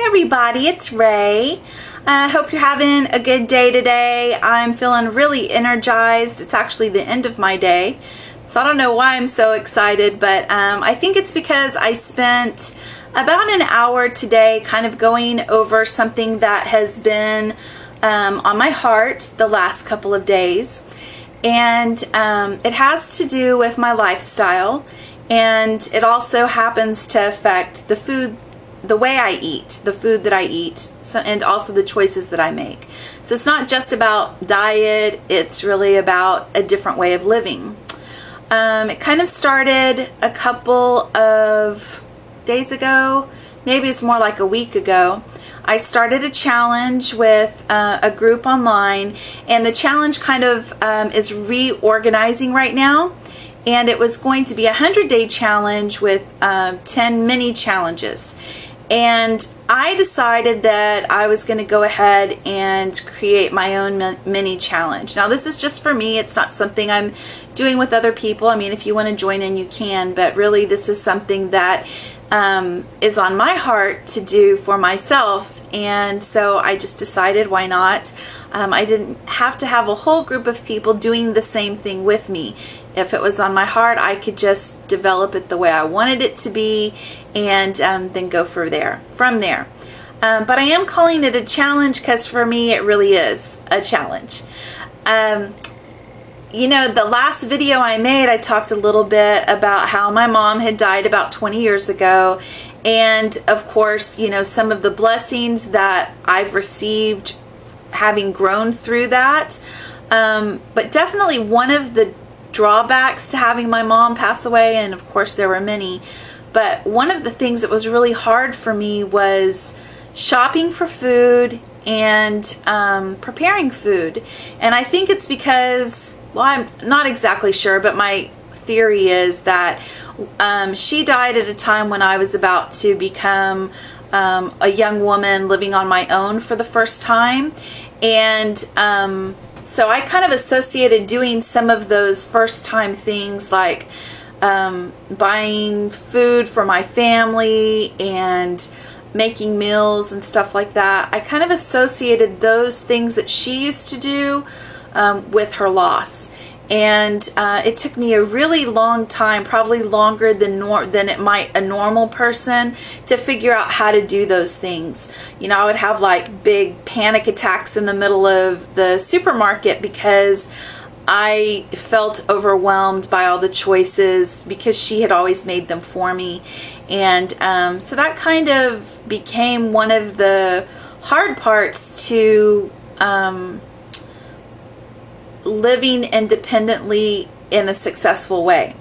everybody, it's Ray. I hope you're having a good day today. I'm feeling really energized. It's actually the end of my day, so I don't know why I'm so excited, but I think it's because I spent about an hour today kind of going over something that has been on my heart the last couple of days, and it has to do with my lifestyle, and it also happens to affect the way I eat, the food that I eat, so, and also the choices that I make. So it's not just about diet, it's really about a different way of living. It kind of started a couple of days ago, maybe it's more like a week ago. I started a challenge with a group online, and the challenge kind of is reorganizing right now. And it was going to be a 100-day challenge with 10 mini challenges. And I decided that I was going to go ahead and create my own mini challenge. Now, this is just for me. It's not something I'm doing with other people. I mean, if you want to join in, you can. But really, this is something that is on my heart to do for myself. And so I just decided, why not? I didn't have to have a whole group of people doing the same thing with me. If it was on my heart, I could just develop it the way I wanted it to be, and then go from there. But I am calling it a challenge because for me it really is a challenge. You know, the last video I made, I talked a little bit about how my mom had died about 20 years ago. And of course, you know, some of the blessings that I've received having grown through that. But definitely one of the drawbacks to having my mom pass away, and of course there were many, but one of the things that was really hard for me was shopping for food and preparing food. And I think it's because, well, I'm not exactly sure, but my theory is that she died at a time when I was about to become a young woman living on my own for the first time. And so I kind of associated doing some of those first time things like buying food for my family and making meals and stuff like that. I kind of associated those things that she used to do with her loss. And it took me a really long time, probably longer than it might a normal person, to figure out how to do those things. You know, I would have like big panic attacks in the middle of the supermarket because I felt overwhelmed by all the choices because she had always made them for me. And so that kind of became one of the hard parts to living independently in a successful way.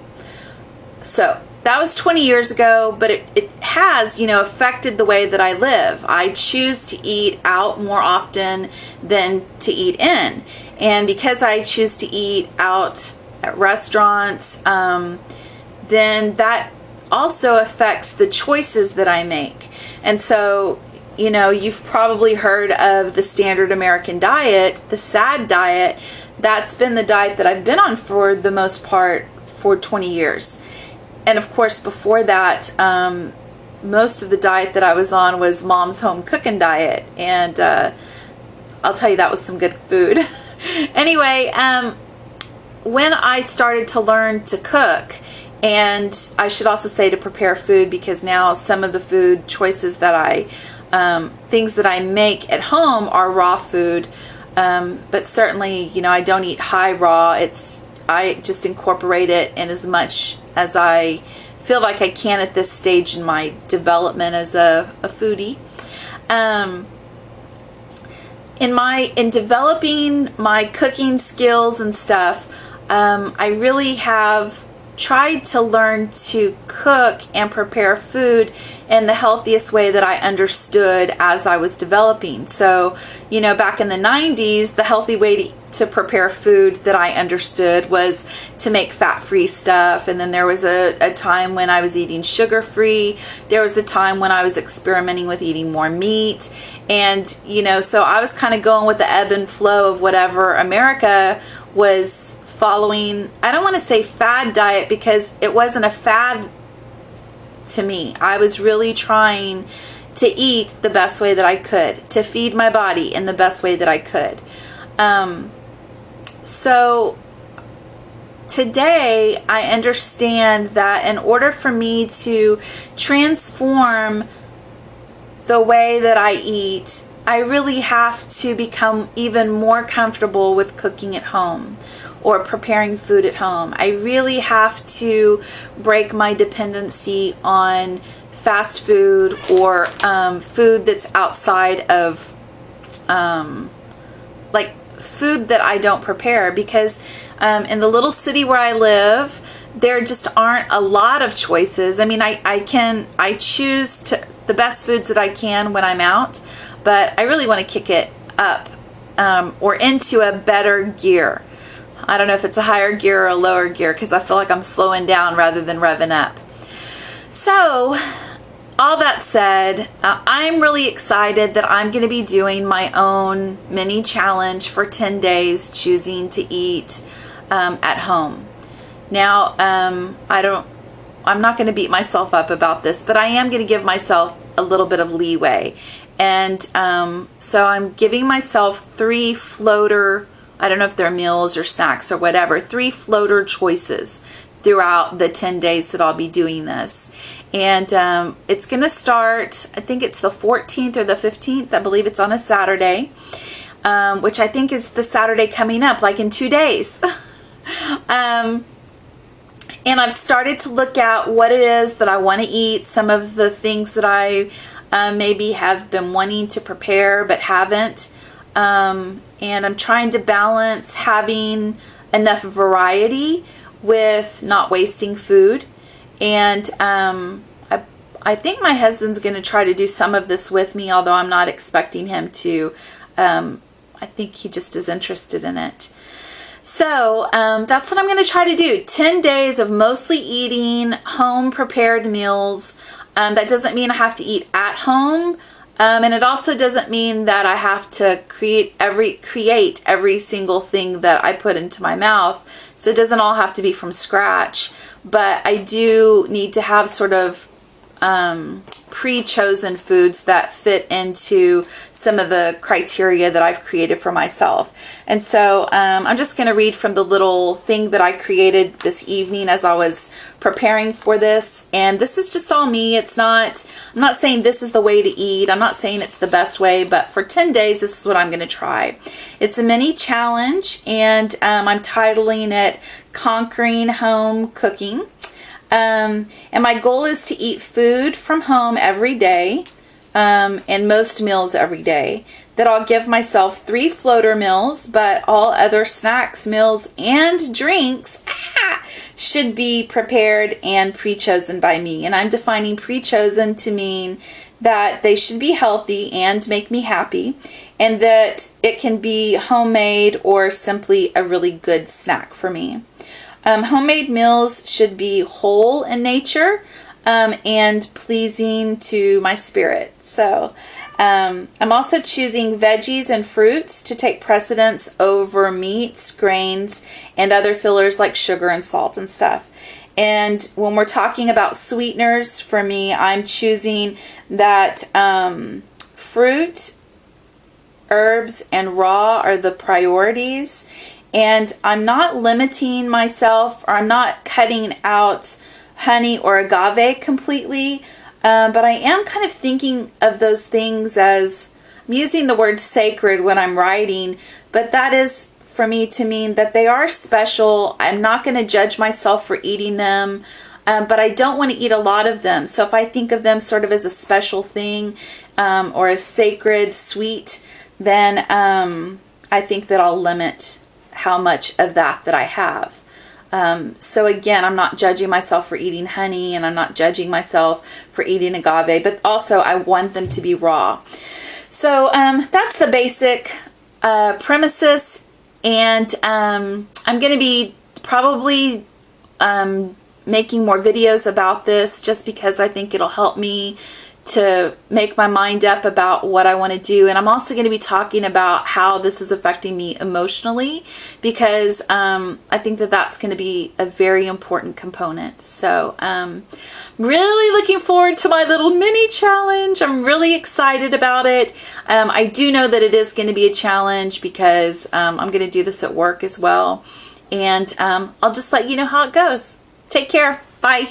So that was 20 years ago, but it has, you know, affected the way that I live. I choose to eat out more often than to eat in. And because I choose to eat out at restaurants, then that also affects the choices that I make. And so, you know, you've probably heard of the standard American diet, the SAD diet. That's been the diet that I've been on for the most part for 20 years. And of course, before that, most of the diet that I was on was Mom's Home Cooking Diet. And I'll tell you, that was some good food. Anyway, when I started to learn to cook, and I should also say to prepare food, because now some of the food choices that things that I make at home are raw food. But certainly, you know, I don't eat high raw. I just incorporate it in as much as I feel like I can at this stage in my development as a foodie. In developing my cooking skills and stuff, I really have tried to learn to cook and prepare food in the healthiest way that I understood as I was developing. So, you know, back in the 90s, the healthy way to prepare food that I understood was to make fat-free stuff. And then there was a time when I was eating sugar-free. There was a time when I was experimenting with eating more meat. And, you know, so I was kind of going with the ebb and flow of whatever America was following. I don't want to say fad diet, because it wasn't a fad to me. I was really trying to eat the best way that I could, to feed my body in the best way that I could. So today I understand that in order for me to transform the way that I eat, I really have to become even more comfortable with cooking at home or preparing food at home. I really have to break my dependency on fast food or food that's outside of like food that I don't prepare, because in the little city where I live, there just aren't a lot of choices. I mean, I choose the best foods that I can when I'm out, but I really want to kick it up or into a better gear. I don't know if it's a higher gear or a lower gear, because I feel like I'm slowing down rather than revving up. So all that said, I'm really excited that I'm going to be doing my own mini challenge for 10 days choosing to eat at home. Now, I'm not going to beat myself up about this, but I am going to give myself a little bit of leeway. And so I'm giving myself 3 floater, I don't know if they're meals or snacks or whatever, 3 floater choices throughout the 10 days that I'll be doing this. And it's going to start, I think it's the 14th or the 15th. I believe it's on a Saturday, which I think is the Saturday coming up, like in 2 days. And I've started to look at what it is that I want to eat, some of the things that I maybe have been wanting to prepare but haven't. And I'm trying to balance having enough variety with not wasting food. And I think my husband's going to try to do some of this with me, although I'm not expecting him to. I think he just is interested in it. So that's what I'm going to try to do. 10 days of mostly eating home prepared meals. That doesn't mean I have to eat at home. And it also doesn't mean that I have to create every single thing that I put into my mouth. So it doesn't all have to be from scratch. But I do need to have sort of pre-chosen foods that fit into some of the criteria that I've created for myself. And so I'm just going to read from the little thing that I created this evening as I was preparing for this. And this is just all me. I'm not saying this is the way to eat. I'm not saying it's the best way, but for 10 days, this is what I'm going to try. It's a mini challenge, and I'm titling it Conquering Home Cooking. And my goal is to eat food from home every day, and most meals every day. That I'll give myself 3 floater meals, but all other snacks, meals, and drinks should be prepared and pre-chosen by me. And I'm defining pre-chosen to mean that they should be healthy and make me happy, and that it can be homemade or simply a really good snack for me. Homemade meals should be whole in nature and pleasing to my spirit. So I'm also choosing veggies and fruits to take precedence over meats, grains, and other fillers like sugar and salt and stuff. And when we're talking about sweeteners, for me, I'm choosing that fruit, herbs, and raw are the priorities. And I'm not limiting myself, or I'm not cutting out honey or agave completely, but I am kind of thinking of those things as, I'm using the word sacred when I'm writing, but that is for me to mean that they are special. I'm not going to judge myself for eating them, but I don't want to eat a lot of them. So if I think of them sort of as a special thing or a sacred sweet, then I think that I'll limit how much of that I have. So again, I'm not judging myself for eating honey, and I'm not judging myself for eating agave, but also I want them to be raw. So that's the basic premises, and I'm going to be probably making more videos about this, just because I think it'll help me to make my mind up about what I want to do. And I'm also going to be talking about how this is affecting me emotionally, because I think that that's going to be a very important component. So really looking forward to my little mini challenge. I'm really excited about it. I do know that it is going to be a challenge because I'm going to do this at work as well. And I'll just let you know how it goes. Take care. Bye.